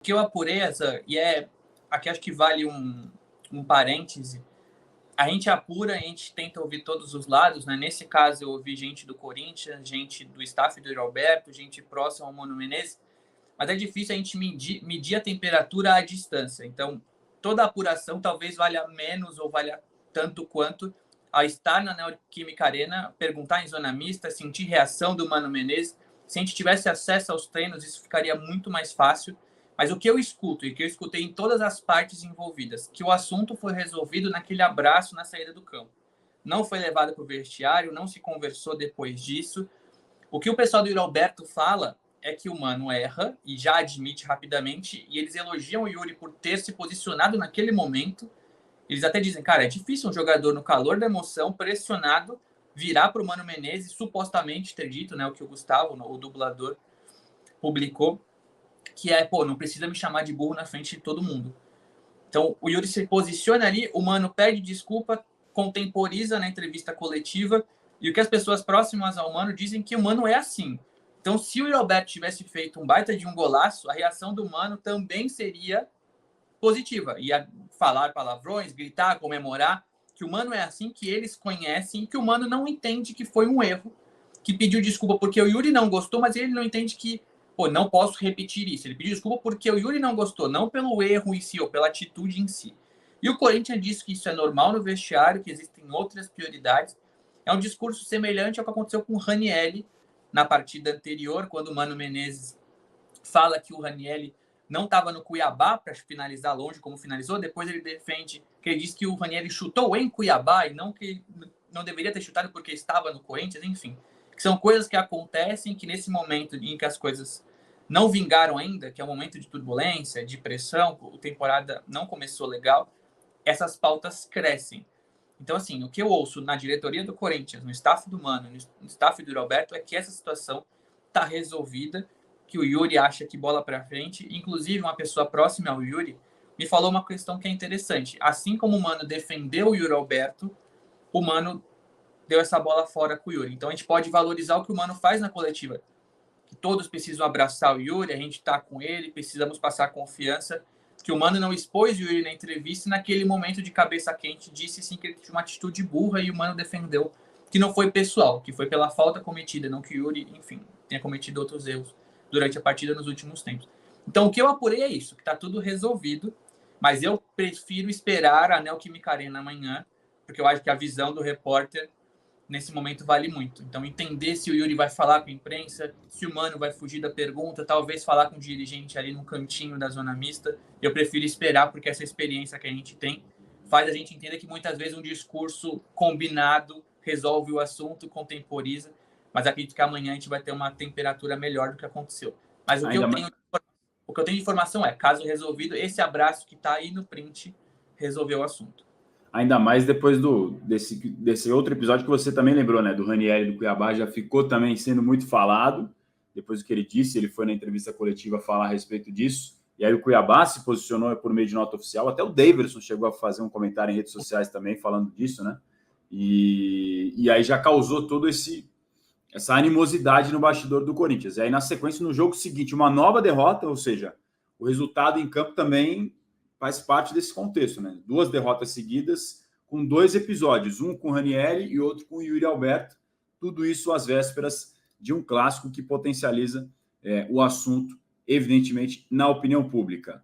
que eu apurei, e aqui acho que vale um parêntese, a gente apura, a gente tenta ouvir todos os lados, né? Nesse caso, eu ouvi gente do Corinthians, gente do staff do Yuri Alberto, gente próxima ao Mano Menezes, mas é difícil a gente medir a temperatura à distância. Então, toda a apuração talvez valha menos ou valha tanto quanto a estar na Neoquímica Arena, perguntar em zona mista, sentir reação do Mano Menezes. Se a gente tivesse acesso aos treinos, isso ficaria muito mais fácil. Mas o que eu escuto, e que eu escutei em todas as partes envolvidas, que o assunto foi resolvido naquele abraço na saída do campo. Não foi levado para o vestiário, não se conversou depois disso. O que o pessoal do Yuri Alberto fala é que o Mano erra, e já admite rapidamente, e eles elogiam o Yuri por ter se posicionado naquele momento. Eles até dizem, cara, é difícil um jogador no calor da emoção, pressionado, virar para o Mano Menezes, supostamente ter dito, né, o que o Gustavo, o dublador, publicou, que é, não precisa me chamar de burro na frente de todo mundo. Então, o Yuri se posiciona ali, o Mano pede desculpa, contemporiza na entrevista coletiva, e o que as pessoas próximas ao Mano dizem que o Mano é assim. Então, se o Yuri Alberto tivesse feito um baita de um golaço, a reação do Mano também seria positiva. Ia falar palavrões, gritar, comemorar, que o Mano é assim, que eles conhecem, que o Mano não entende que foi um erro, que pediu desculpa porque o Yuri não gostou, mas ele não entende que não posso repetir isso. Ele pediu desculpa porque o Yuri não gostou, não pelo erro em si, ou pela atitude em si. E o Corinthians disse que isso é normal no vestiário, que existem outras prioridades. É um discurso semelhante ao que aconteceu com o Ranieri na partida anterior, quando o Mano Menezes fala que o Ranieri não estava no Cuiabá para finalizar longe como finalizou. Depois ele defende que ele diz que o Ranieri chutou em Cuiabá e não que não deveria ter chutado porque estava no Corinthians, enfim. Que são coisas que acontecem, que nesse momento em que as coisas não vingaram ainda, que é um momento de turbulência, de pressão, a temporada não começou legal, essas pautas crescem. Então, assim, o que eu ouço na diretoria do Corinthians, no staff do Mano, no staff do Roberto, é que essa situação está resolvida, que o Yuri acha que bola para frente. Inclusive, uma pessoa próxima ao Yuri me falou uma questão que é interessante. Assim como o Mano defendeu o Yuri Alberto, o Mano deu essa bola fora com o Yuri. Então, a gente pode valorizar o que o Mano faz na coletiva. Que todos precisam abraçar o Yuri, a gente está com ele, precisamos passar confiança. Que o Mano não expôs o Yuri na entrevista e naquele momento de cabeça quente disse sim que ele tinha uma atitude burra e o Mano defendeu que não foi pessoal, que foi pela falta cometida, não que o Yuri, enfim, tenha cometido outros erros durante a partida nos últimos tempos. Então, o que eu apurei é isso, que está tudo resolvido, mas eu prefiro esperar a Neoquímica Arena amanhã, porque eu acho que a visão do repórter nesse momento vale muito. Então, entender se o Yuri vai falar com a imprensa, se o Mano vai fugir da pergunta, talvez falar com o dirigente ali no cantinho da zona mista. Eu prefiro esperar, porque essa experiência que a gente tem faz a gente entender que muitas vezes um discurso combinado resolve o assunto, contemporiza, mas acredito que amanhã a gente vai ter uma temperatura melhor do que aconteceu. Mas o que eu tenho de informação é, caso resolvido, esse abraço que está aí no print resolveu o assunto. Ainda mais depois desse outro episódio que você também lembrou, né? Do Ranieri do Cuiabá, já ficou também sendo muito falado. Depois do que ele disse, ele foi na entrevista coletiva falar a respeito disso. E aí o Cuiabá se posicionou por meio de nota oficial. Até o Daverson chegou a fazer um comentário em redes sociais também falando disso, né? E aí já causou toda essa animosidade no bastidor do Corinthians. E aí, na sequência, no jogo seguinte, uma nova derrota, ou seja, o resultado em campo também faz parte desse contexto, né? 2 derrotas seguidas, com 2 episódios, um com o Ranieri e outro com o Yuri Alberto. Tudo isso às vésperas de um clássico que potencializa o assunto, evidentemente, na opinião pública.